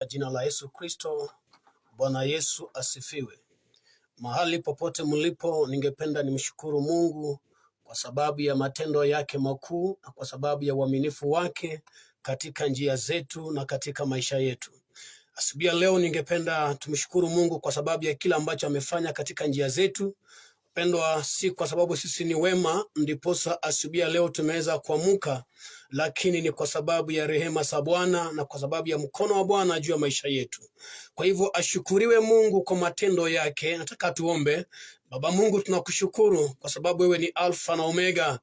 Jina la Yesu Kristo. Bwana Yesu asifiwe. Mahali popote mlipo, ningependa nimshukuru Mungu kwa sababu ya matendo yake makuu na kwa sababu ya uaminifu wake katika njia zetu na katika maisha yetu. Asubuhi leo ningependa tumshukuru Mungu kwa sababu ya kila ambacho amefanya katika njia zetu. Pendwa, si kwa sababu sisi ni wema ndiposa asubuhi leo tumeweza kuamka, lakini ni kwa sababu ya rehema za Bwana na kwa sababu ya mkono wa Bwana juu ya maisha yetu. Kwa hivyo ashukuriwe Mungu kwa matendo yake. Nataka tuombe. Baba Mungu, tunakushukuru kwa sababu wewe ni Alfa na Omega,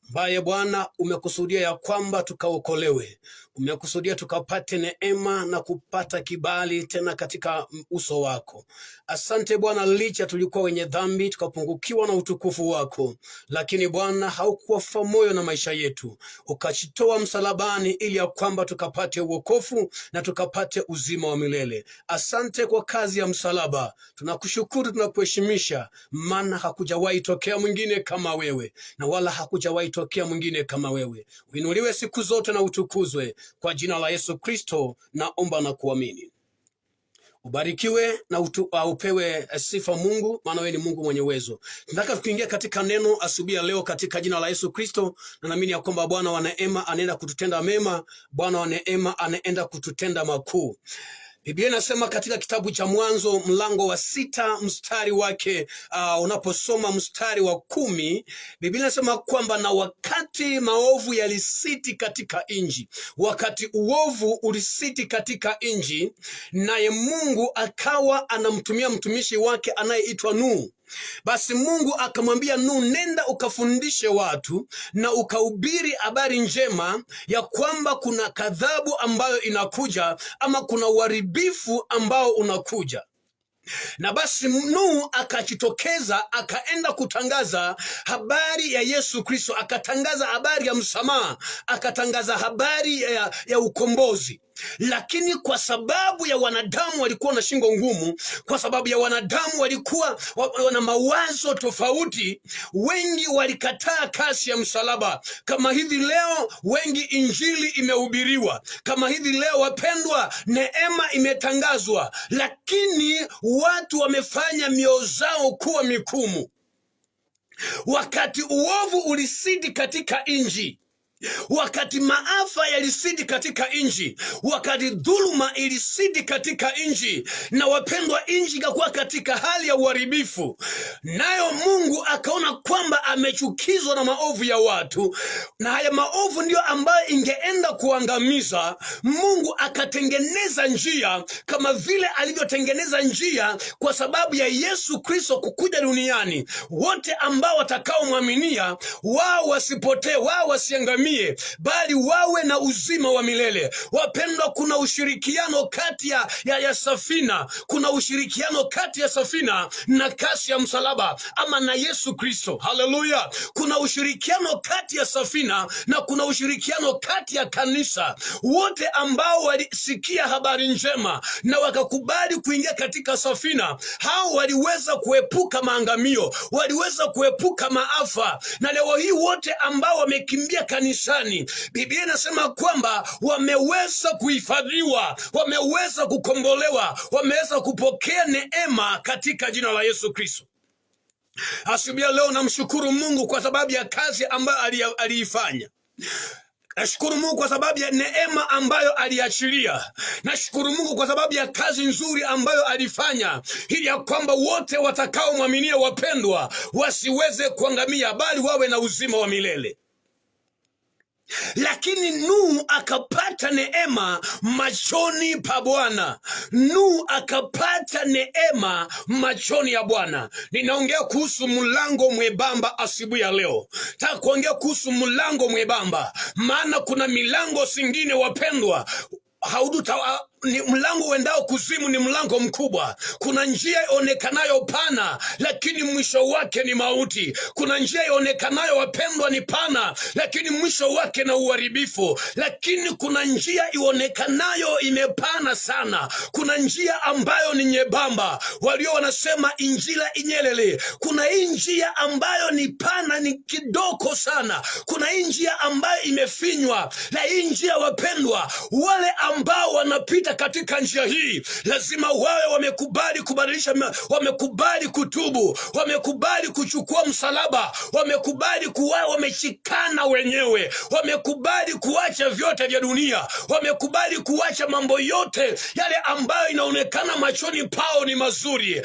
ambaye Bwana umekusudia ya kwamba tukaokolewe. Umekusudia tukapate neema na kupata kibali tena katika uso wako. Asante Bwana, licha tulikuwa wenye dhambi tukapungukiwa na utukufu wako, lakini Bwana haukuwafa moyo na maisha yetu. Ukachitoa msalabani ili ya kwamba tukapate wokovu na tukapate uzima wa milele. Asante kwa kazi ya msalaba. Tunakushukuru, tunakuheshimisha, maana hakujawahi tokea mwingine kama wewe na wala hakujawahi tokea mwingine kama wewe. Uinuliwe siku zote na utukuzwe. Kwa jina la Yesu Kristo naomba na kuamini. Ubarikiwe na upewe sifa Mungu, maana wewe ni Mungu mwenye uwezo. Nataka tukiingia katika neno asubuhi leo katika jina la Yesu Kristo, na naamini ya kwamba Bwana wa neema anaenda kututenda mema, Bwana wa neema anaenda kututenda makuu. Biblia inasema katika kitabu cha Mwanzo mlango wa 6 mstari wake unaposoma mstari wa 10, Biblia inasema kwamba na wakati maovu yalisiti katika nchi, wakati uovu ulisiti katika nchi, naye Mungu akawa anamtumia mtumishi wake anayeitwa Nuhu. Basi Mungu akamwambia Nuhu, nenda ukafundishe watu na ukahubiri habari njema ya kwamba kuna kadhabu ambayo inakuja, ama kuna uharibifu ambao unakuja. Na basi Nuhu akajitokeza, akaenda kutangaza habari ya Yesu Kristo, akatangaza habari ya msamaha, akatangaza habari ya ukombozi. Lakini kwa sababu ya wanadamu walikuwa na shingo ngumu, kwa sababu ya wanadamu walikuwa wana mawazo tofauti, wengi walikataa kazi ya msalaba. Kama hivi leo wengi injili imehubiriwa, kama hivi leo wapendwa, neema imetangazwa, lakini watu wamefanya mioyo zao kuwa mikumu. Wakati uovu ulisidi katika nchi, wakati maafa yalisidi katika nchi, wakati dhuluma ilisidi katika nchi, na wapendwa, nchi ikakuwa katika hali ya uharibifu, nayo Mungu akaona kwamba amechukizwa na maovu ya watu, na haya maovu ndio ambayo ingeenda kuangamiza. Mungu akatengeneza njia, kama vile alivyotengeneza njia kwa sababu ya Yesu Kristo kukuja duniani. Wote ambao watakaomwaminia, wao wasipotee, wao wasiangamie, bali wawe na uzima wa milele. Wapendwa, kuna ushirikiano kati ya safina, kuna ushirikiano kati ya safina na kasi ya msalaba, ama na Yesu Kristo. Haleluya! Kuna ushirikiano kati ya safina na kuna ushirikiano kati ya kanisa. Wote ambao walisikia habari njema na wakakubali kuingia katika safina, hao waliweza kuepuka maangamio, waliweza kuepuka maafa. Na leo hii wote ambao wamekimbia kanisa, Biblia inasema kwamba wameweza kuhifadhiwa, wameweza kukombolewa, wameweza kupokea neema katika jina la Yesu Kristo. Asubuhi leo namshukuru Mungu kwa sababu ya kazi ambayo aliifanya. Nashukuru Mungu kwa sababu ya neema ambayo aliachilia. Nashukuru Mungu kwa sababu ya kazi nzuri ambayo alifanya, ili ya kwamba wote watakaomwaminia, wapendwa, wasiweze kuangamia, bali wawe na uzima wa milele. Lakini Nuhu akapata neema machoni pa Bwana. Nuhu akapata neema machoni ya Bwana. Ninaongea kuhusu mlango mwembamba asubuhi ya leo. Nataka kuongea kuhusu mlango mwembamba, maana kuna milango singine, wapendwa, ni mlango uendao kuzimu, ni mlango mkubwa. Kuna njia ionekanayo pana, lakini mwisho wake ni mauti. Kuna njia ionekanayo, wapendwa, ni pana, lakini mwisho wake na uharibifu. Lakini kuna njia ionekanayo imepana sana, kuna njia ambayo ni nyembamba, walio wanasema injila inyelele. Kuna hii njia ambayo ni pana, ni kidogo sana. Kuna hii njia ambayo imefinywa, na hii njia, wapendwa, wale ambao wanapita kupita katika njia hii lazima wawe wamekubali kubadilisha, wamekubali kutubu, wamekubali kuchukua msalaba, wamekubali kuwa wameshikana wenyewe, wamekubali kuacha vyote vya dunia, wamekubali kuacha mambo yote yale ambayo inaonekana machoni pao ni mazuri.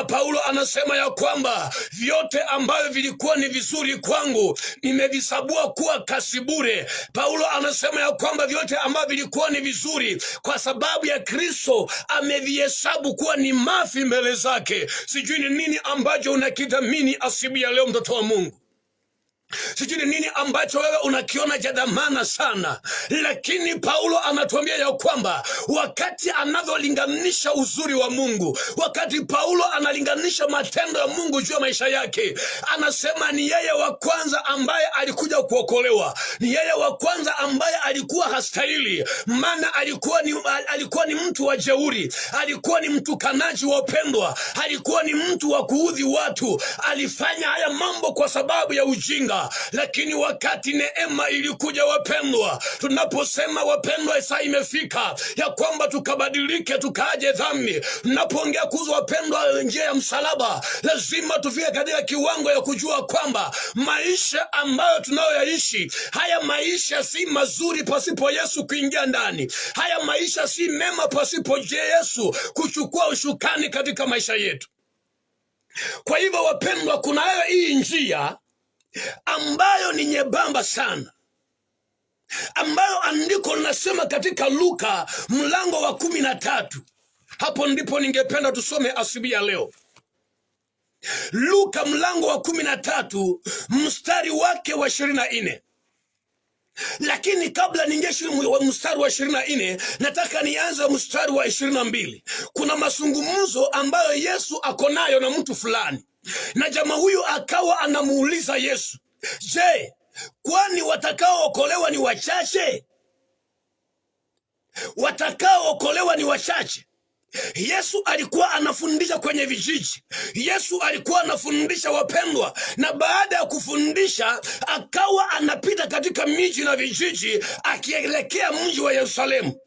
Paulo anasema ya kwamba vyote ambavyo vilikuwa ni vizuri kwangu nimevisabua kuwa kasi bure. Paulo anasema ya kwamba vyote ambavyo vilikuwa ni vizuri kwa sababu ya Kristo amevihesabu kuwa ni mafi mbele zake. Sijui ni nini ambacho unakidhamini asubuhi ya leo, mtoto wa Mungu. Sijui nini ambacho wewe unakiona cha dhamana sana, lakini Paulo anatuambia ya kwamba wakati anavyolinganisha uzuri wa Mungu, wakati Paulo analinganisha matendo ya Mungu juu ya maisha yake, anasema ni yeye wa kwanza ambaye alikuja kuokolewa, ni yeye wa kwanza ambaye alikuwa hastahili, maana alikuwa ni mtu wa jeuri, alikuwa ni mtukanaji wapendwa, alikuwa ni mtu wa kuudhi watu, alifanya haya mambo kwa sababu ya ujinga. Lakini wakati neema ilikuja wapendwa, tunaposema wapendwa saa imefika ya kwamba tukabadilike tukaaje dhambi, tunapoongea kuhusu wapendwa njia ya msalaba, lazima tufike katika kiwango ya kujua kwamba maisha ambayo tunayoyaishi, haya maisha si mazuri pasipo Yesu kuingia ndani. Haya maisha si mema pasipo Yesu kuchukua ushukani katika maisha yetu. Kwa hivyo wapendwa, kuna hii njia ambayo ni nyembamba sana, ambayo andiko linasema katika Luka mlango wa 13. Hapo ndipo ningependa tusome asubuhi ya leo. Luka mlango wa 13 mstari wake wa 24. Lakini kabla ningeshi mstari wa 24, nataka nianze mstari wa 22. Kuna mazungumzo ambayo Yesu akonayo na mtu fulani, na jamaa huyu akawa anamuuliza Yesu, je, kwani watakaookolewa ni wachache? Watakaookolewa ni wachache. Yesu alikuwa anafundisha kwenye vijiji. Yesu alikuwa anafundisha wapendwa, na baada ya kufundisha akawa anapita katika miji na vijiji akielekea mji wa Yerusalemu.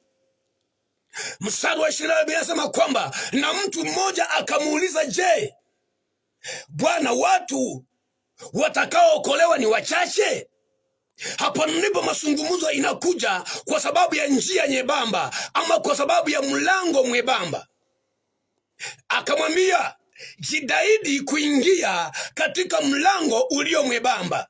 Mstari wa 20 anasema kwamba na mtu mmoja akamuuliza, je, Bwana, watu watakaookolewa ni wachache? Hapo ndipo mazungumzo inakuja, kwa sababu ya njia nyembamba ama kwa sababu ya mlango mwembamba. Akamwambia, jitahidi kuingia katika mlango ulio mwembamba.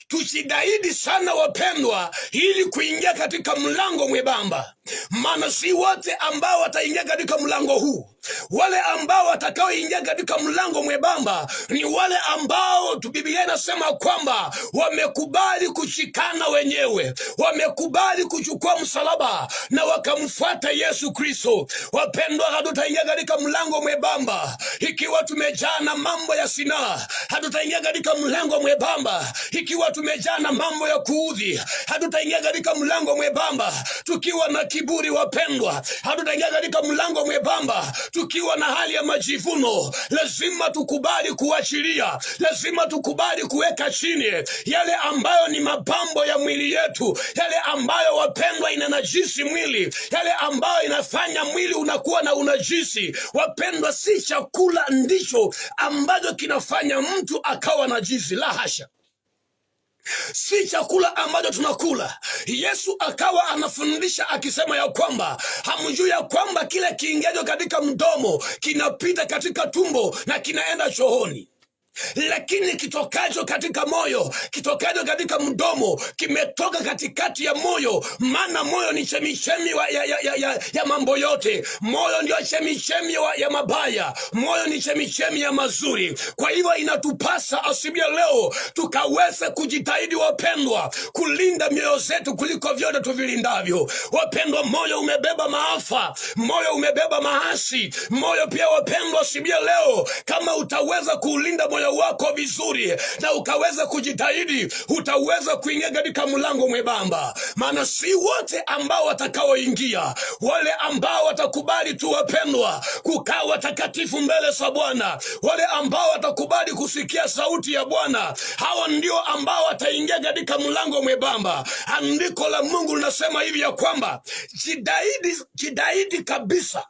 Tujitahidi sana wapendwa, ili kuingia katika mlango mwembamba, maana si wote ambao wataingia katika mlango huu. Wale ambao watakaoingia katika mlango mwembamba ni wale ambao Biblia inasema kwamba wamekubali kushikana wenyewe, wamekubali kuchukua msalaba na wakamfuata Yesu Kristo. Wapendwa, hatutaingia katika mlango mwembamba ikiwa tumejaa na mambo ya sinaa. Hatutaingia katika mlango mwembamba ikiwa tumejaa na mambo ya kuudhi. Hatutaingia katika mlango mwembamba tukiwa na kiburi wapendwa. Hatutaingia katika mlango mwembamba tukiwa na hali ya majivuno. Lazima tukubali kuachilia, lazima tukubali kuweka chini yale ambayo ni mapambo ya mwili yetu, yale ambayo wapendwa inanajisi mwili, yale ambayo inafanya mwili unakuwa na unajisi. Wapendwa, si chakula ndicho ambacho kinafanya mtu akawa najisi, la hasha. Si chakula ambacho tunakula. Yesu akawa anafundisha akisema ya kwamba hamjui ya kwamba kile kiingiacho katika mdomo kinapita katika tumbo na kinaenda chooni, lakini kitokacho katika moyo, kitokacho katika mdomo, kimetoka katikati ya moyo. Maana moyo ni chemichemi ya mambo yote. Moyo ndio chemichemi ya mabaya, moyo ni chemichemi ya mazuri. Kwa hivyo inatupasa asubuhi ya leo tukaweze kujitahidi wapendwa, kulinda mioyo zetu kuliko vyote tuvilindavyo. Wapendwa, moyo umebeba maafa, moyo umebeba maasi, moyo pia wapendwa, asubuhi ya leo kama utaweza kuulinda moyo moyo wako vizuri na ukaweza kujitahidi, utaweza kuingia katika mlango mwembamba. Maana si wote ambao watakaoingia, wale ambao watakubali tu wapendwa kukaa watakatifu mbele za Bwana, wale ambao watakubali kusikia sauti ya Bwana, hao ndio ambao wataingia katika mlango mwembamba. Andiko la Mungu linasema hivi ya kwamba jitahidi kabisa,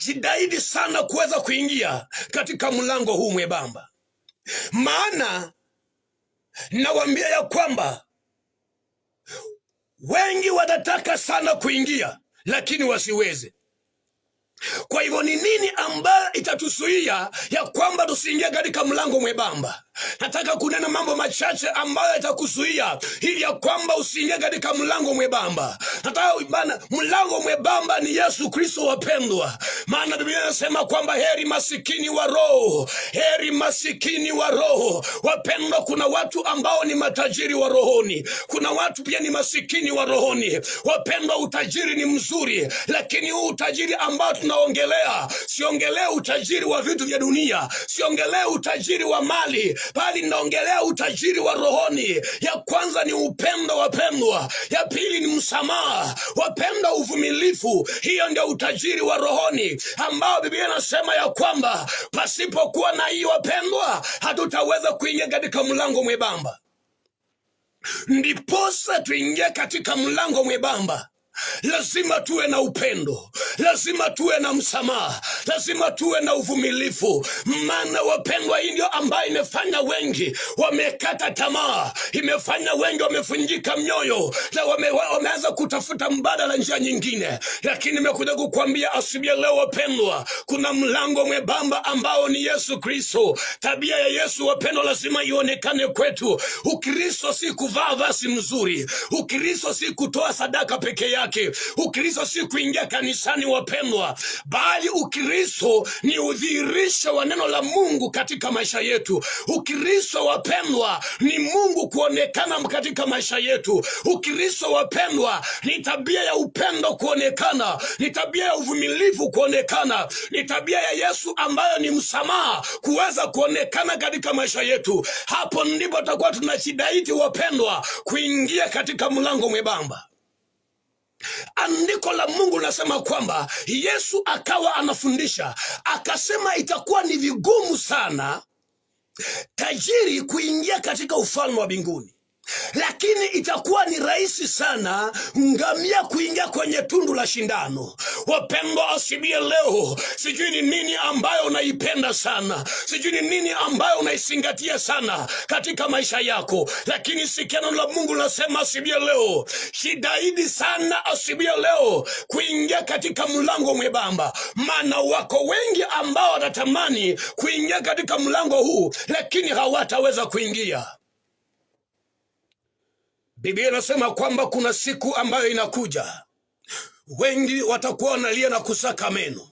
jitahidi sana kuweza kuingia katika mlango huu mwembamba. Maana nawaambia ya kwamba wengi watataka sana kuingia lakini wasiweze. Kwa hivyo ni nini ambayo itatuzuia ya kwamba tusiingie katika mlango mwembamba? Nataka kunena mambo machache ambayo itakuzuia ili ya kwamba usiingie katika mlango mwembamba. Nataka mlango mwembamba ni Yesu Kristo wapendwa. Maana Biblia inasema kwamba heri masikini wa roho, heri masikini wa roho. Wapendwa, kuna watu ambao ni matajiri wa rohoni, kuna watu pia ni masikini wa rohoni. Wapendwa, utajiri ni mzuri, lakini huu utajiri ambao tunaongelea, siongelea utajiri wa vitu vya dunia, siongelea utajiri wa mali, bali naongelea utajiri wa rohoni. Ya kwanza ni upendo wapendwa, ya pili ni msamaha wapendwa, uvumilivu. Hiyo ndio utajiri wa rohoni ambao Biblia inasema ya kwamba pasipokuwa na hiyo wapendwa, hatutaweza kuingia katika mlango mwembamba. Ndiposa tuingie katika mlango mwembamba, lazima tuwe na upendo, lazima tuwe na msamaha, lazima tuwe na uvumilivu. Maana wapendwa, hii ndio ambayo imefanya wengi wamekata tamaa, imefanya wengi wamefunjika mioyo na wameanza kutafuta mbadala njia nyingine. Lakini nimekuja kukuambia asubuhi leo wapendwa, kuna mlango mwembamba ambao ni Yesu Kristo. Tabia ya Yesu wapendwa lazima ionekane kwetu. Ukristo si kuvaa vazi mzuri, Ukristo si kutoa sadaka peke yake, Ukristo si kuingia kanisani wapendwa, bali Ukristo ni udhihirisho wa neno la Mungu katika maisha yetu. Ukristo wapendwa ni Mungu kuonekana katika maisha yetu. Ukristo wapendwa ni tabia ya upendo kuonekana, ni tabia ya uvumilivu kuonekana, ni tabia ya Yesu ambayo ni msamaha kuweza kuonekana katika maisha yetu. Hapo ndipo tutakuwa tunajitahidi wapendwa kuingia katika mlango mwembamba. Andiko la Mungu linasema kwamba Yesu akawa anafundisha, akasema itakuwa ni vigumu sana tajiri kuingia katika ufalme wa mbinguni, lakini itakuwa ni rahisi sana ngamia kuingia kwenye tundu la shindano. Wapendwa, asubuhi leo sijui ni nini ambayo unaipenda sana, sijui ni nini ambayo unaisingatia sana katika maisha yako, lakini sikia neno la Mungu linasema asubuhi leo, jitahidi sana asubuhi leo kuingia katika mlango mwembamba. Maana wako wengi ambao watatamani kuingia katika mlango huu lakini hawataweza kuingia. Biblia inasema kwamba kuna siku ambayo inakuja, wengi watakuwa wanalia na kusaka meno.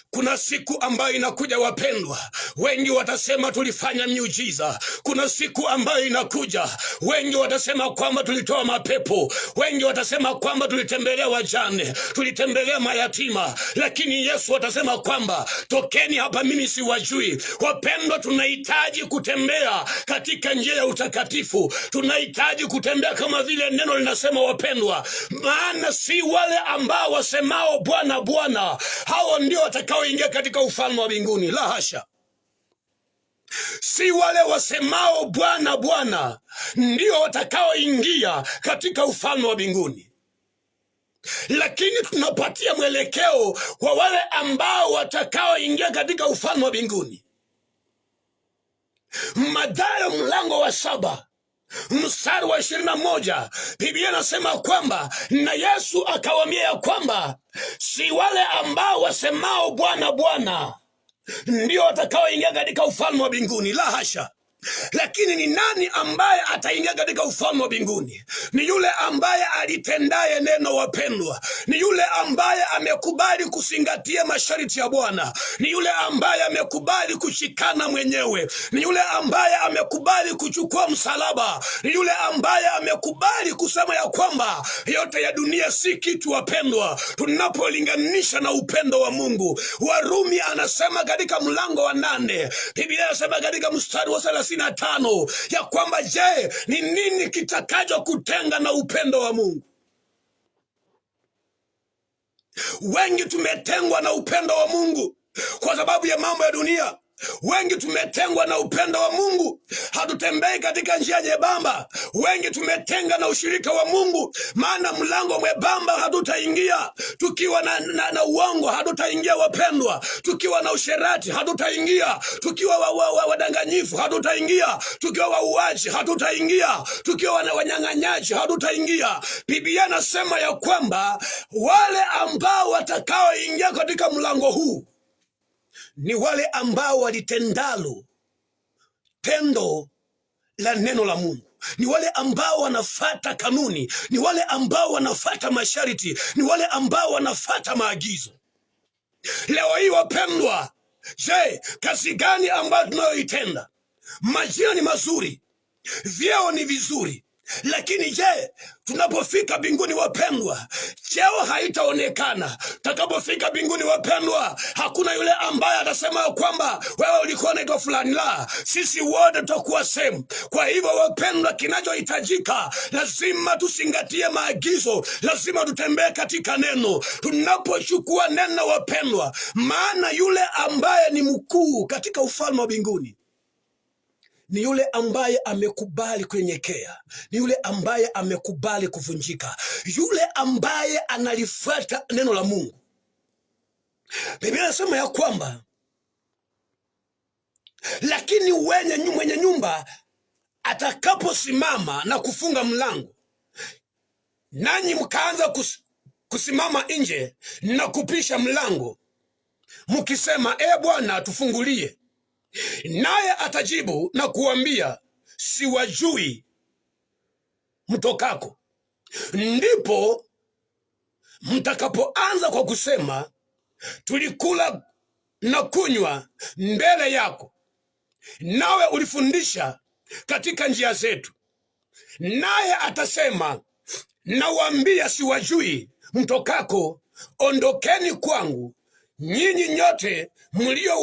Kuna siku ambayo inakuja wapendwa, wengi watasema tulifanya miujiza. Kuna siku ambayo inakuja, wengi watasema kwamba tulitoa mapepo, wengi watasema kwamba tulitembelea wajane, tulitembelea mayatima. Lakini Yesu atasema kwamba tokeni hapa, mimi siwajui. Wapendwa, tunahitaji kutembea katika njia ya utakatifu, tunahitaji kutembea kama vile neno linasema wapendwa. Maana si wale ambao wasemao Bwana Bwana, hao ndio watakaoingia katika ufalme wa mbinguni. La hasha, si wale wasemao Bwana Bwana ndio watakaoingia katika ufalme wa mbinguni, lakini tunapatia mwelekeo kwa wale ambao watakaoingia katika ufalme wa mbinguni. Mathayo mlango wa 7 mstari wa 21, Biblia inasema kwamba na Yesu akawaambia ya kwamba si wale ambao wasemao Bwana Bwana ndio watakaoingia katika ufalme wa mbinguni. La hasha, Lakini ni nani ambaye ataingia katika ufalme wa mbinguni? Ni yule ambaye alitendaye neno, wapendwa. Ni yule ambaye amekubali kuzingatia masharti ya Bwana. Ni yule ambaye amekubali kushikana mwenyewe. Ni yule ambaye amekubali kuchukua msalaba. Ni yule ambaye amekubali kusema ya kwamba yote ya dunia si kitu, wapendwa, tunapolinganisha na upendo wa Mungu. Warumi anasema katika mlango wa 8, Biblia inasema katika mstari wa 35 ya kwamba je, ni nini kitakacho kutenga na upendo wa Mungu? Wengi tumetengwa na upendo wa Mungu kwa sababu ya mambo ya dunia. Wengi tumetengwa na upendo wa Mungu, hatutembei katika njia nyembamba. Wengi tumetenga na ushirika wa Mungu, maana mlango mwembamba hatutaingia. Tukiwa na uongo hatutaingia, wapendwa. Tukiwa na usherati hatutaingia. Tukiwa wadanganyifu hatutaingia. Tukiwa wauaji hatutaingia. Tukiwa wanyang'anyaji hatutaingia. Biblia inasema ya kwamba wale ambao watakaoingia katika mlango huu ni wale ambao walitendalo tendo la neno la Mungu. Ni wale ambao wanafata kanuni. Ni wale ambao wanafata masharti. Ni wale ambao wanafata maagizo. Leo hii, wapendwa, je, kazi gani ambayo tunayoitenda? Majina ni mazuri, vyeo ni vizuri, lakini je, tunapofika mbinguni, wapendwa, cheo haitaonekana. Takapofika mbinguni, wapendwa, hakuna yule ambaye atasema kwamba wewe ulikuwa unaitwa fulani. La, sisi wote tutakuwa same. Kwa hivyo, wapendwa, kinachohitajika, lazima tuzingatie maagizo, lazima tutembee katika neno. Tunapochukua neno, wapendwa, maana yule ambaye ni mkuu katika ufalme wa mbinguni ni yule ambaye amekubali kunyenyekea, ni yule ambaye amekubali kuvunjika, yule ambaye analifuata neno la Mungu. Biblia inasema ya kwamba lakini mwenye nyumba atakaposimama na kufunga mlango, nanyi mkaanza kusimama nje na kupisha mlango, mkisema, e Bwana, tufungulie, naye atajibu na kuambia, siwajui mtokako. Ndipo mtakapoanza kwa kusema, tulikula na kunywa mbele yako, nawe ulifundisha katika njia zetu. Naye atasema, nawaambia, siwajui mtokako. Ondokeni kwangu, nyinyi nyote mlio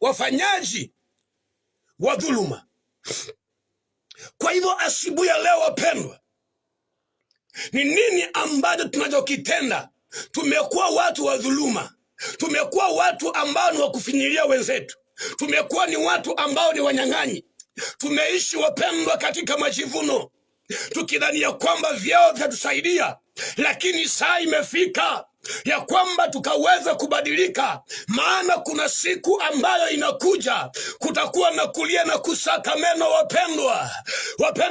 wafanyaji wa dhuluma. Kwa hivyo, asubuhi ya leo, wapendwa, ni nini ambacho tunachokitenda? Tumekuwa watu wa dhuluma. Tumekuwa watu ambao ni wakufinyilia wenzetu. Tumekuwa ni watu ambao ni wanyang'anyi. Tumeishi, wapendwa, katika majivuno, tukidhani ya kwamba vyeo vyatusaidia, lakini saa imefika ya kwamba tukaweza kubadilika. Maana kuna siku ambayo inakuja, kutakuwa na kulia na kusaka meno, wapendwa.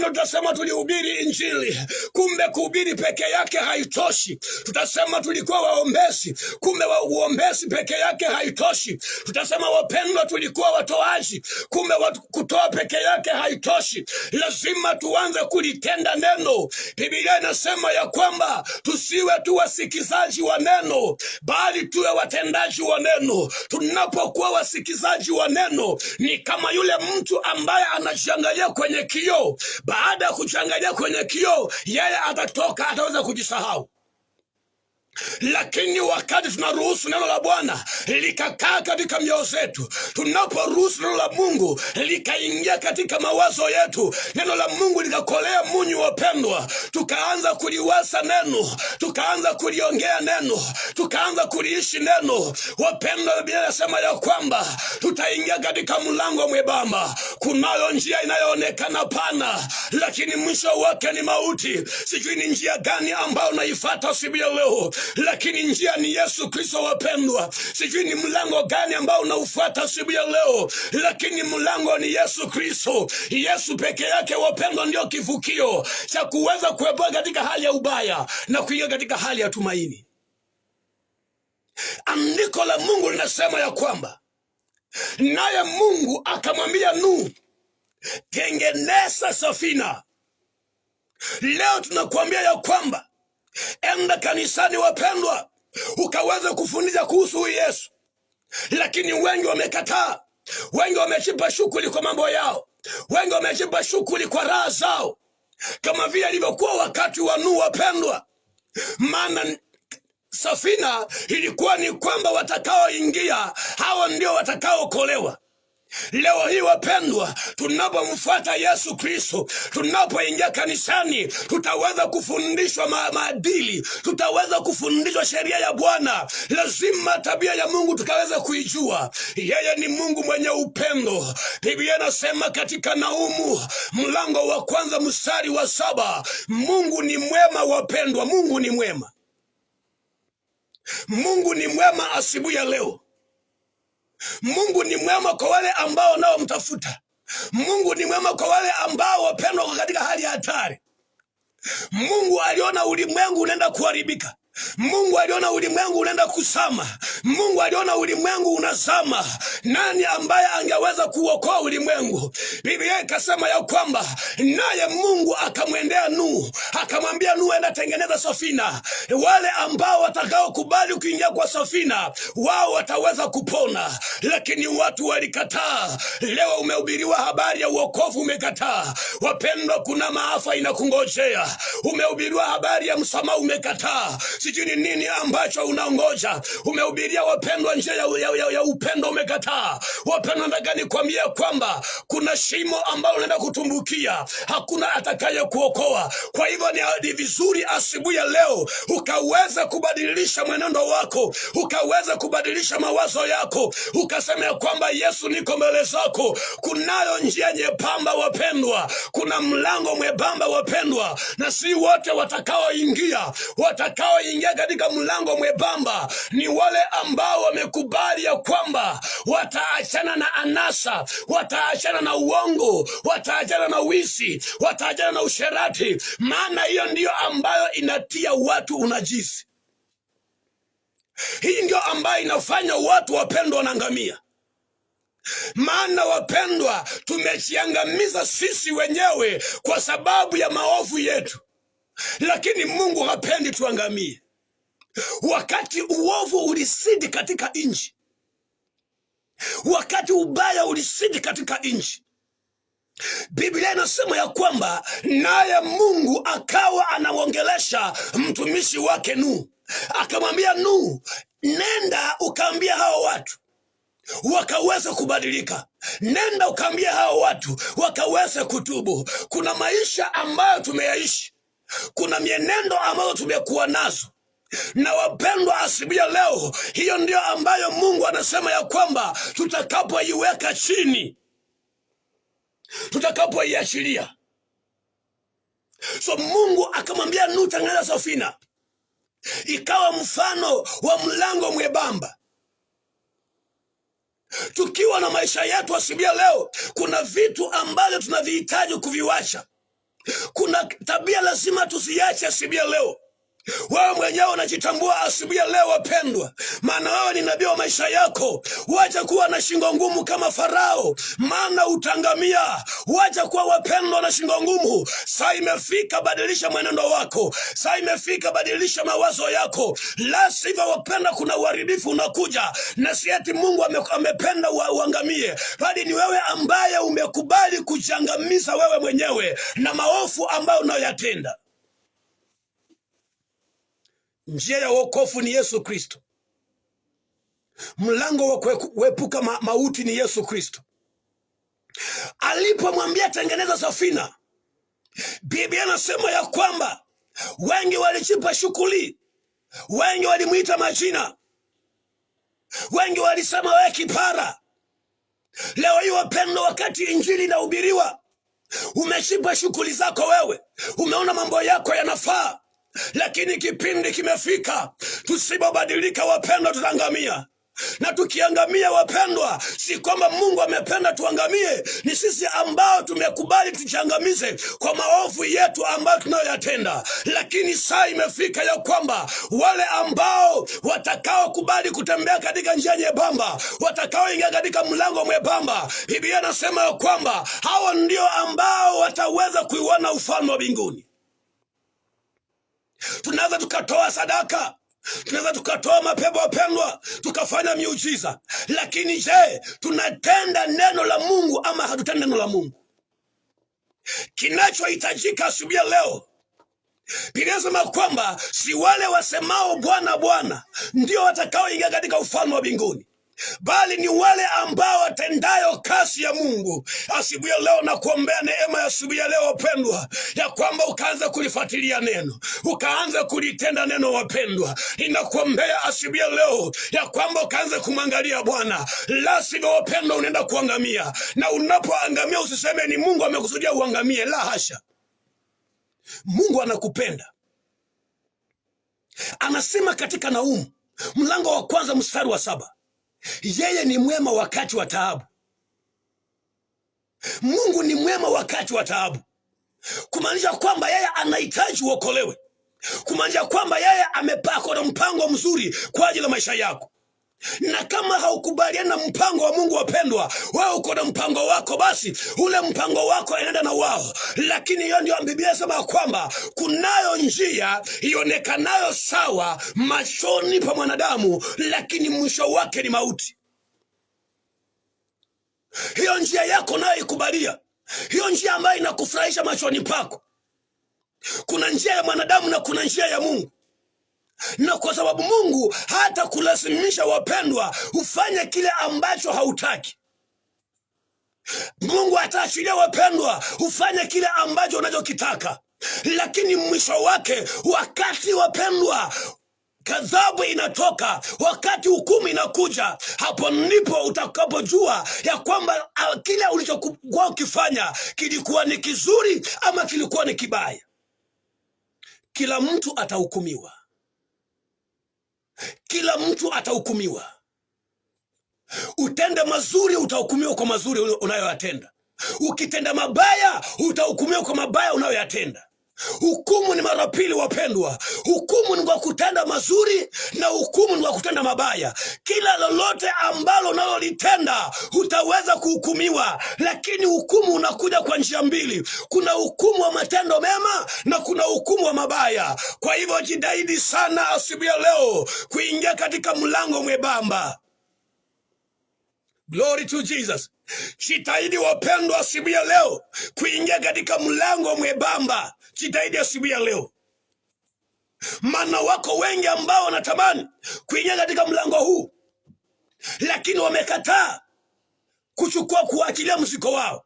Tutasema tulihubiri Injili, kumbe kuhubiri peke yake haitoshi. Tutasema tulikuwa waombezi, kumbe uombezi peke yake haitoshi. Tutasema, wapendwa, tulikuwa watoaji, kumbe kutoa peke yake haitoshi. Lazima tuanze kulitenda neno. Biblia inasema ya kwamba tusiwe tu wasikizaji wa neno, bali tuwe watendaji wa neno. Tunapokuwa wasikizaji wa neno, ni kama yule mtu ambaye anajiangalia kwenye kioo. Baada ya kujiangalia kwenye kioo, yeye atatoka, ataweza kujisahau. Lakini wakati tunaruhusu neno la Bwana likakaa katika mioyo yetu, tunaporuhusu neno la Mungu likaingia katika mawazo yetu, neno la Mungu likakolea munyu, wapendwa, tukaanza kuliwasa neno, tukaanza kuliongea neno, tukaanza kuliishi neno, wapendwa, Biblia inasema ya kwamba tutaingia katika mlango mwembamba. Kunayo njia inayoonekana pana, lakini mwisho wake ni mauti. Sijui ni njia gani ambayo unaifuata asubuhi ya leo, lakini njia ni Yesu Kristo, wapendwa. Sijui ni mlango gani ambao unaufuata asubuhi ya leo, lakini mlango ni Yesu Kristo. Yesu peke yake, wapendwa, ndio kivukio cha kuweza kuepuka katika hali ya ubaya na kuingia katika hali ya tumaini. Andiko la Mungu linasema ya kwamba naye Mungu akamwambia Nuhu tengeneza safina. Leo tunakuambia ya kwamba enda kanisani wapendwa, ukaweza kufundisha kuhusu huyu Yesu. Lakini wengi wamekataa. Wengi wamejipa shughuli kwa mambo yao. Wengi wamejipa shughuli kwa raha zao, kama vile ilivyokuwa wakati wa Nuhu wapendwa. Maana safina ilikuwa ni kwamba watakaoingia hawa ndio watakaookolewa. Leo hii wapendwa, tunapomfuata Yesu Kristo, tunapoingia kanisani, tutaweza kufundishwa maadili, tutaweza kufundishwa sheria ya Bwana. Lazima tabia ya Mungu tukaweza kuijua. Yeye ni Mungu mwenye upendo. Biblia inasema katika Naumu mlango wa 1 mstari wa 7, Mungu ni mwema wapendwa. Mungu ni mwema. Mungu ni mwema asubuhi ya leo. Mungu ni mwema kwa wale ambao nao mtafuta. Mungu ni mwema kwa wale ambao wapendwa katika hali ya hatari. Mungu aliona ulimwengu unaenda kuharibika. Mungu aliona ulimwengu unaenda kusama. Mungu aliona ulimwengu unazama. Nani ambaye angeweza kuokoa ulimwengu? Biblia ikasema ya kwamba naye Mungu akamwendea Nuhu, akamwambia Nuhu, enda tengeneza safina. Wale ambao watakao kubali kuingia kwa safina, wao wataweza kupona. Lakini watu walikataa. Leo umehubiriwa habari ya uokovu, umekataa. Wapendwa, kuna maafa inakungojea. Umehubiriwa habari ya msamaha, umekataa. Sijui ni nini ambacho unaongoja. Umehubiria wapendwa njia ya upendo, umekataa. Wapendwa, nataka nikwambie kwamba kuna shimo ambalo unaenda kutumbukia, hakuna atakaye kuokoa. Kwa hivyo ni vizuri asubuhi ya leo ukaweza kubadilisha mwenendo wako, ukaweza kubadilisha mawazo yako, ukasema ya kwamba Yesu, niko mbele zako. Kunayo njia nyembamba wapendwa, kuna mlango mwembamba wapendwa, na si wote watakaoingia. Watakaoingia katika mlango mwembamba ni wale ambao wamekubali ya kwamba wataachana na anasa, wataachana na uongo, wataachana na wizi, wataachana na usherati. Maana hiyo ndiyo ambayo inatia watu unajisi. Hii ndio ambayo inafanya watu wapendwa wanaangamia. Maana wapendwa, tumejiangamiza sisi wenyewe kwa sababu ya maovu yetu. Lakini Mungu hapendi tuangamie. Wakati uovu ulisidi katika nchi, wakati ubaya ulisidi katika nchi, Biblia inasema ya kwamba naye Mungu akawa anaongelesha mtumishi wake Nuhu. Akamwambia Nuhu, nenda ukaambia hao watu wakaweza kubadilika. Nenda ukaambia hao watu wakaweza kutubu. Kuna maisha ambayo tumeyaishi, kuna mienendo ambayo tumekuwa nazo. Na wapendwa, asubuhi ya leo, hiyo ndio ambayo Mungu anasema ya kwamba tutakapoiweka chini, tutakapoiachilia. So Mungu akamwambia Nuhu, tengeneza safina. Ikawa mfano wa mlango mwembamba. Tukiwa na maisha yetu asubuhi ya leo, kuna vitu ambavyo tunavihitaji kuviwacha. Kuna tabia lazima tusiache asubuhi ya leo. Wewe mwenyewe unajitambua asubuhi ya leo wapendwa, maana wewe ni nabii wa maisha yako. Wacha kuwa na shingo ngumu kama Farao, maana utangamia. Wacha kuwa wapendwa na shingo ngumu. Saa imefika, badilisha mwenendo wako. Saa imefika, badilisha mawazo yako. La sivyo wapendwa, kuna uharibifu unakuja. Na si eti Mungu amependa uangamie, bali ni wewe ambaye umekubali kujangamiza wewe mwenyewe na maovu ambayo unayoyatenda. Njia ya wokovu ni Yesu Kristo. Mlango wa kuepuka mauti ni Yesu Kristo. Alipomwambia tengeneza safina, Biblia inasema ya kwamba wengi walijipa shughuli, wengi walimuita majina, wengi walisema wewe kipara. Leo hii wapendwa, wakati injili inahubiriwa, umejipa shughuli zako wewe, umeona mambo yako yanafaa. Lakini kipindi kimefika, tusipobadilika wapendwa, tutaangamia. Na tukiangamia wapendwa, si kwamba Mungu amependa tuangamie, ni sisi ambao tumekubali tuchangamize kwa maovu yetu ambayo tunayoyatenda. Lakini saa imefika ya kwamba wale ambao watakao kubali kutembea katika njia nyembamba, watakao ingia katika mlango mwembamba, Biblia inasema ya kwamba hao ndio ambao wataweza kuiona ufalme wa mbinguni. Tunaweza tukatoa sadaka, tunaweza tukatoa mapepo wapendwa, tukafanya miujiza, lakini je, tunatenda neno la Mungu ama hatutendi neno la Mungu? Kinachohitajika asubuhi ya leo, Biblia inasema kwamba si wale wasemao Bwana Bwana ndio watakaoingia katika ufalme wa mbinguni, bali ni wale ambao watendayo kazi ya Mungu. Asubuhi ya leo na kuombea neema ya asubuhi ya leo wapendwa, ya kwamba ukaanza kulifuatilia neno, ukaanza kulitenda neno wapendwa. Ninakuombea asubuhi ya leo ya kwamba ukaanza kumwangalia Bwana, la sivyo wapendwa unaenda kuangamia. Na unapoangamia usiseme ni Mungu amekusudia uangamie, la hasha. Mungu anakupenda. Anasema katika Naumu mlango wa 1 mstari wa 7, yeye ni mwema wakati wa taabu. Mungu ni mwema wakati wa taabu, kumaanisha kwamba yeye anahitaji uokolewe, kumaanisha kwamba yeye amepaka na mpango mzuri kwa ajili ya maisha yako. Na kama haukubaliana na mpango wa Mungu wapendwa, wewe uko na mpango wako, basi ule mpango wako inaenda na wao. Lakini hiyo ndio Biblia inasema kwamba kunayo njia ionekanayo sawa machoni pa mwanadamu, lakini mwisho wake ni mauti. Hiyo njia yako nayo ikubalia, hiyo njia ambayo inakufurahisha machoni pako. Kuna njia ya mwanadamu na kuna njia ya Mungu. Na kwa sababu Mungu hata kulazimisha wapendwa ufanye kile ambacho hautaki. Mungu ataachilia wapendwa ufanye kile ambacho unachokitaka, lakini mwisho wake, wakati wapendwa ghadhabu inatoka, wakati hukumu inakuja, hapo ndipo utakapojua ya kwamba kile ulichokuwa ukifanya kilikuwa ni kizuri ama kilikuwa ni kibaya. Kila mtu atahukumiwa. Kila mtu atahukumiwa. Utende mazuri utahukumiwa kwa mazuri unayoyatenda. Ukitenda mabaya utahukumiwa kwa mabaya unayoyatenda. Hukumu ni mara pili wapendwa. Hukumu ni kwa kutenda mazuri na hukumu ni kwa kutenda mabaya. Kila lolote ambalo unalolitenda utaweza kuhukumiwa, lakini hukumu unakuja kwa njia mbili. Kuna hukumu wa matendo mema na kuna hukumu wa mabaya. Kwa hivyo jitahidi sana asubuhi ya leo kuingia katika mlango mwembamba. Glory to Jesus. Jitahidi wapendwa asubuhi ya leo kuingia katika mlango mwembamba. Jitahidi asubuhi ya leo. Maana wako wengi ambao wanatamani kuingia katika mlango huu, lakini wamekataa kuachilia mzigo wao.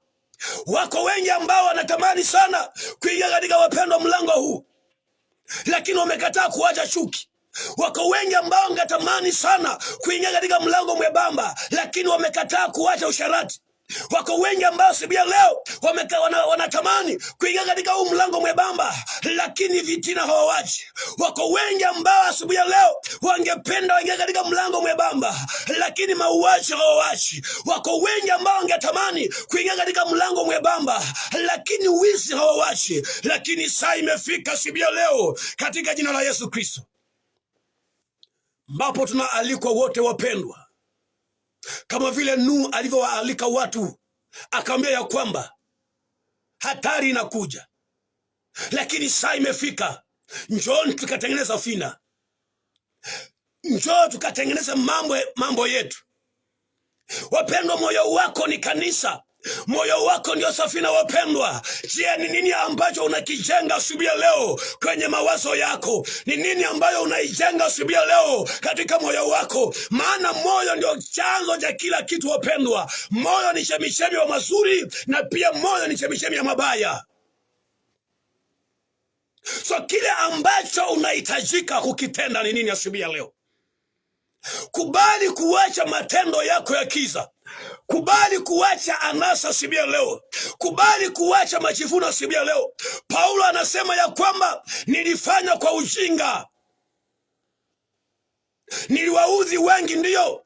Wako wengi ambao wanatamani sana kuingia katika wapendwa mlango huu, lakini wamekataa kuacha chuki. Wako wengi ambao wangetamani sana kuingia katika mlango mwembamba, lakini wamekataa kuacha usharati. Wako wengi ambao siku ya leo wanatamani kuingia katika huu mlango mwembamba, lakini vitina hawawachi. Wako wengi ambao asubuhi ya leo wangependa waingia katika mlango mwembamba, lakini mauaji hawawachi. Wako wengi ambao wangetamani kuingia katika mlango mwembamba, lakini wizi hawawachi. Lakini saa imefika siku ya leo katika jina la Yesu Kristo, ambapo tunaalikwa wote wapendwa, kama vile Nuhu alivyowaalika watu, akamwambia ya kwamba hatari inakuja, lakini saa imefika. Njoo tukatengeneza safina, njoo tukatengeneza mambo yetu. Wapendwa, moyo wako ni kanisa, moyo wako ndio safina wapendwa. Je, ni nini ambacho unakijenga asubuhi ya leo kwenye mawazo yako? Ni nini ambayo unaijenga asubuhi ya leo katika moyo wako? Maana moyo ndio chanzo cha kila kitu wapendwa. Moyo ni chemichemi ya mazuri na pia moyo ni chemichemi ya mabaya. So kile ambacho unahitajika kukitenda ni nini asubuhi ya leo? Kubali kuacha matendo yako ya kiza. Kubali kuacha anasa asubuhi ya leo. Kubali kuacha majivuno asubuhi ya leo. Paulo anasema ya kwamba nilifanya kwa ujinga, niliwaudhi wengi, ndiyo,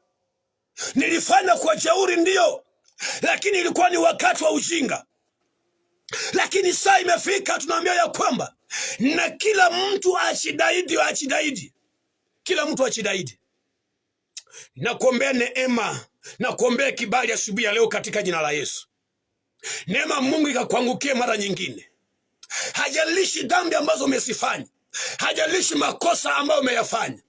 Nilifanya kwa jeuri ndio, lakini ilikuwa ni wakati wa ujinga. Lakini saa imefika, tunaambia ya kwamba na kila mtu achidaidi. Kila mtu achidaidi. Nakuombea neema, nakuombea kibali asubuhi ya leo katika jina la Yesu. Neema Mungu ikakuangukie mara nyingine. Hajalishi dhambi ambazo umezifanya, hajalishi makosa ambayo umeyafanya,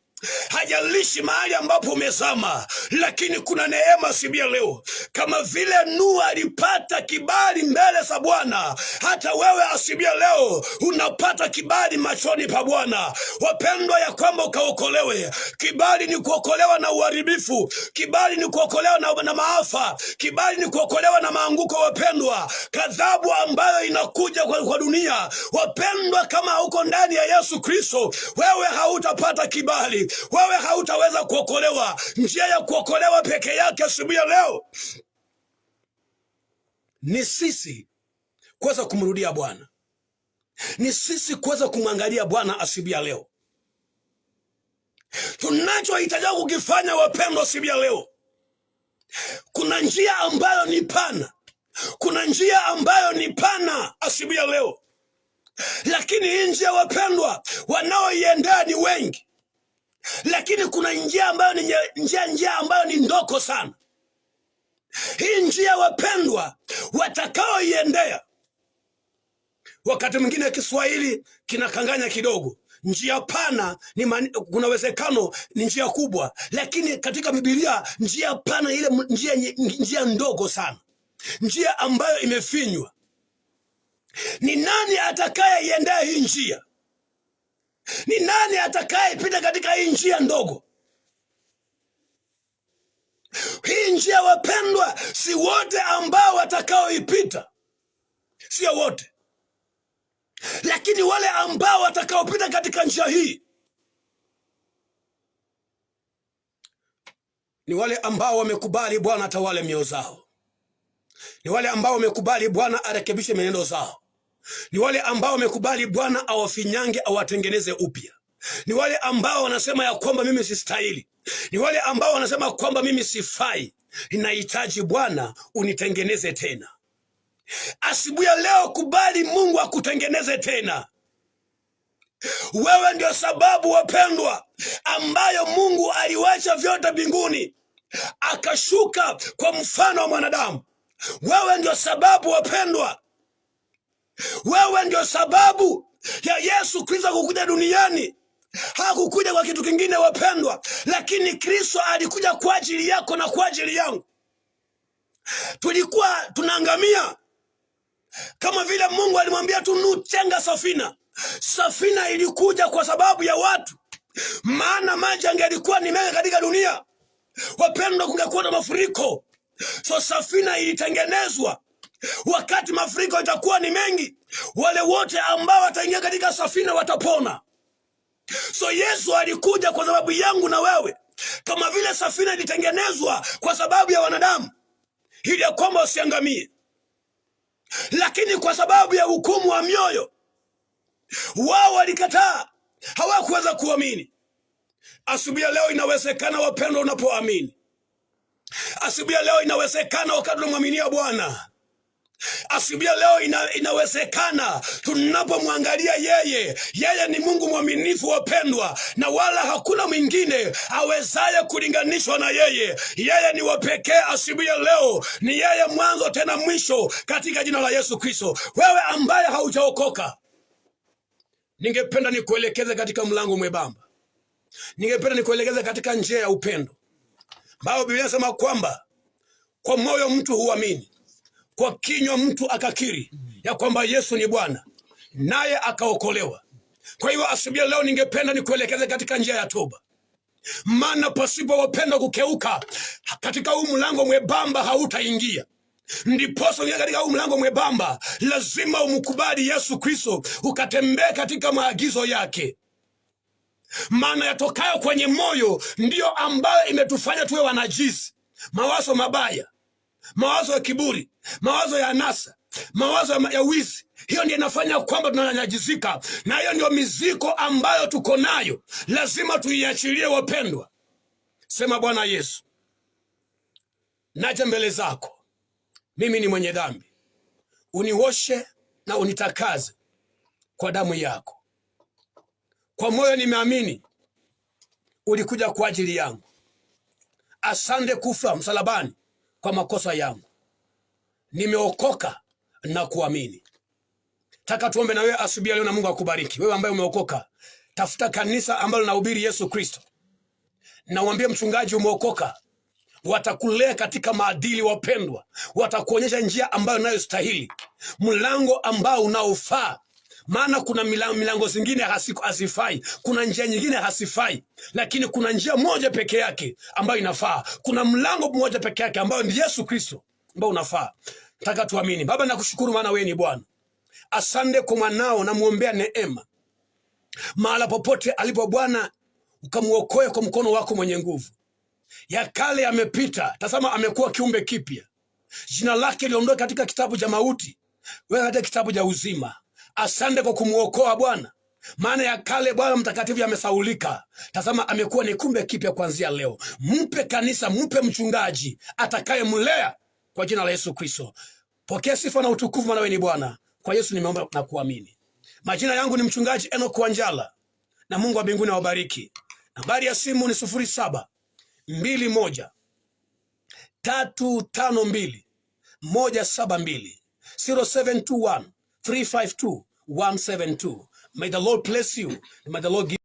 hajalishi mahali ambapo umezama, lakini kuna neema asubuhi ya leo. Kama vile Nuhu alipata kibali mbele za Bwana, hata wewe asubuhi ya leo unapata kibali machoni pa Bwana. Wapendwa, ya kwamba ukaokolewe. Kibali ni kuokolewa na uharibifu, kibali ni kuokolewa na maafa, kibali ni kuokolewa na maanguko. Wapendwa, kadhabu ambayo inakuja kwa dunia, wapendwa, kama hauko ndani ya Yesu Kristo, wewe hautapata kibali, wewe hautaweza kuokolewa. Njia ya kuokolewa peke yake asubuhi ya leo ni sisi kuweza kumrudia Bwana, ni sisi kuweza kumwangalia Bwana asubuhi ya leo. Tunachohitaji kukifanya, wapendwa, asubuhi ya leo, kuna njia ambayo ni pana, kuna njia ambayo ni pana asubuhi ya leo, lakini hii njia, wapendwa, wanaoiendea ni wengi. Lakini kuna njia ambayo ni njia ambayo ni ndogo sana. Hii njia, wapendwa, watakaoiendea, wakati mwingine Kiswahili kinakanganya kidogo. Njia pana kuna uwezekano ni njia kubwa, lakini katika Biblia njia pana ile njia ndogo sana, njia ambayo imefinywa. Ni nani atakayeiendea hii njia? Ni nani atakayepita katika hii njia ndogo? Hii njia, wapendwa, si wote ambao watakaoipita, sio wote, lakini wale ambao watakaopita katika njia hii ni wale ambao wamekubali Bwana atawale mioyo zao, ni wale ambao wamekubali Bwana arekebishe mienendo zao, ni wale ambao wamekubali Bwana awafinyange, awatengeneze upya, ni wale ambao wanasema ya kwamba mimi sistahili, ni wale ambao wanasema kwamba mimi sifai, ninahitaji Bwana unitengeneze tena. Asubuhi ya leo, kubali Mungu akutengeneze tena. Wewe ndio sababu, wapendwa, ambayo Mungu aliwacha vyote mbinguni akashuka kwa mfano wa mwanadamu. Wewe ndio sababu, wapendwa, wewe ndio sababu ya Yesu Kristo kukuja duniani. Hakukuja kwa kitu kingine, wapendwa, lakini Kristo alikuja kwa ajili yako na kwa ajili yangu. Tulikuwa tunaangamia, kama vile Mungu alimwambia tu Nuhu, chenga safina. Safina ilikuja kwa sababu ya watu, maana maji yangelikuwa ni mengi katika dunia, wapendwa, kungekuwa na mafuriko. So safina ilitengenezwa wakati mafuriko itakuwa ni mengi, wale wote ambao wataingia katika safina watapona. So Yesu alikuja kwa sababu yangu na wewe, kama vile safina ilitengenezwa kwa sababu ya wanadamu ili ya kwamba usiangamie, lakini kwa sababu ya hukumu wa mioyo wao walikataa, hawakuweza kuamini. Asubuhi ya leo inawezekana, wapendwa, unapoamini. Asubuhi ya leo inawezekana wakati unamwaminia Bwana. Asubuhi ya leo inawezekana tunapomwangalia yeye. Yeye ni Mungu mwaminifu, wapendwa, na wala hakuna mwingine awezaye kulinganishwa na yeye. Yeye ni wa pekee. Asubuhi ya leo ni yeye, mwanzo tena mwisho, katika jina la Yesu Kristo. Wewe ambaye haujaokoka, ningependa nikuelekeze katika mlango mwembamba. Ningependa nikuelekeze katika njia ya upendo, ambao Biblia inasema kwamba kwa moyo mtu huamini, kwa kinywa mtu akakiri ya kwamba Yesu ni Bwana, naye akaokolewa. Kwa hiyo asubuhi leo ningependa nikuelekeze katika njia ya toba, maana pasipo wapenda kukeuka katika huu mlango mwembamba hautaingia. Ndiposa ungia katika huu mlango mwembamba, lazima umkubali Yesu Kristo, ukatembea katika maagizo yake. Maana yatokayo kwenye moyo ndiyo ambayo imetufanya tuwe wanajisi. Mawazo mabaya, mawazo ya kiburi, mawazo ya anasa, mawazo ya wizi, hiyo ndiyo inafanya kwamba tunanajisika, na hiyo ndio mizigo ambayo tuko nayo. Lazima tuiachilie, wapendwa. Sema, Bwana Yesu, naja mbele zako, mimi ni mwenye dhambi. Unioshe na unitakaze kwa damu yako. Kwa moyo nimeamini ulikuja kwa ajili yangu. Asante kufa msalabani kwa makosa yangu. Nimeokoka na kuamini. Taka tuombe na wewe asubuhi leo, na Mungu akubariki. Wewe ambaye umeokoka, tafuta kanisa ambalo linahubiri Yesu Kristo. Na uambie mchungaji umeokoka. Watakulea katika maadili wapendwa. Watakuonyesha njia ambayo unayostahili. Mlango ambao unaofaa. Maana kuna milango zingine hasifai. Kuna njia nyingine hasifai. Lakini kuna njia moja peke yake ambayo inafaa. Kuna mlango mmoja peke yake ambao ni Yesu Kristo ambao unafaa. Nataka tuamini. Baba, nakushukuru maana wewe ni Bwana. Asante kwa mwanao, na muombea neema. Mahala popote alipo Bwana, ukamuokoe kwa mkono wako mwenye nguvu. Ya kale yamepita, tazama amekuwa kiumbe kipya. Jina lake liondoke katika kitabu cha mauti, wewe katika kitabu cha uzima. Asante kwa kumuokoa Bwana. Maana ya kale Bwana mtakatifu yamesaulika. Tazama amekuwa ni kiumbe kipya kuanzia leo. Mpe kanisa, mpe mchungaji atakayemlea kwa jina la Yesu Kristo. Pokea sifa na utukufu maana wewe ni Bwana. Kwa Yesu nimeomba na kuamini. Majina yangu ni mchungaji Enoch Wanjala, na Mungu wa mbinguni awabariki. Nambari ya simu ni 0721352172 0721352172. May the Lord bless you. May the Lord give